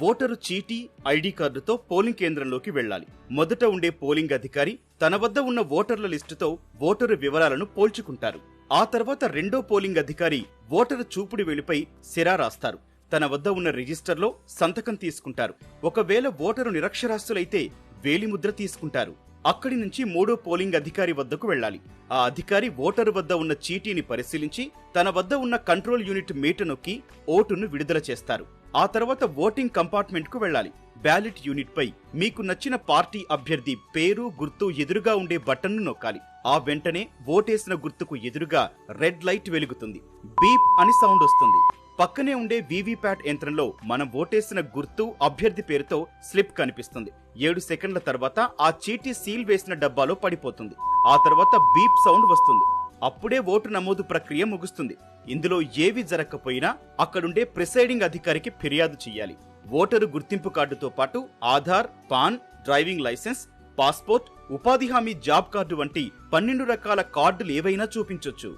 Voter చీటీ, ID కార్డుతో polling కేంద్రంలోకి వెళ్లాలి. మొదట ఉండే పోలింగ్ అధికారి తన వద్ద ఉన్న ఓటర్ల లిస్టుతో ఓటరు వివరాలను పోల్చుకుంటారు. ఆ తర్వాత రెండో పోలింగ్ అధికారి ఓటరు చూపుడు వేలుపై సిరా రాస్తారు. తన వద్ద ఉన్న రిజిస్టర్లో సంతకం తీసుకుంటారు. ఒకవేళ ఓటరు నిరక్షరాస్యులైతే వేలిముద్ర తీసుకుంటారు. అక్కడి నుంచి మూడో పోలింగ్ అధికారి వద్దకు వెళ్లాలి. ఆ అధికారి ఓటరు వద్ద ఉన్న చీటీని పరిశీలించి తన వద్ద ఉన్న కంట్రోల్ యూనిట్ మీట నొక్కి ఓటును విడుదల చేస్తారు. ఆ తర్వాత ఓటింగ్ కంపార్ట్మెంట్ కు వెళ్లాలి. బ్యాలెట్ యూనిట్ పై మీకు నచ్చిన పార్టీ అభ్యర్థి పేరు, గుర్తు ఎదురుగా ఉండే బటన్ను నొక్కాలి. ఆ వెంటనే ఓటేసిన గుర్తుకు ఎదురుగా రెడ్ లైట్ వెలుగుతుంది. బీప్ అని సౌండ్ వస్తుంది. పక్కనే ఉండే వీవీప్యాట్ యంత్రంలో మనం ఓటేసిన గుర్తు, అభ్యర్థి పేరుతో స్లిప్ కనిపిస్తుంది. 7 సెకండ్ల తర్వాత ఆ చీటీ సీల్ వేసిన డబ్బాలో పడిపోతుంది. ఆ తర్వాత బీప్ సౌండ్ వస్తుంది. అప్పుడే ఓటు నమోదు ప్రక్రియ ముగుస్తుంది. ఇందులో ఏవి జరగకపోయినా అక్కడుండే ప్రిసైడింగ్ అధికారికి ఫిర్యాదు చేయాలి. ఓటరు గుర్తింపు కార్డుతో పాటు Aadhaar, PAN, driving licence, passport, ఉపాధి హామీ జాబ్ కార్డు వంటి 12 రకాల కార్డులు ఏవైనా చూపించొచ్చు.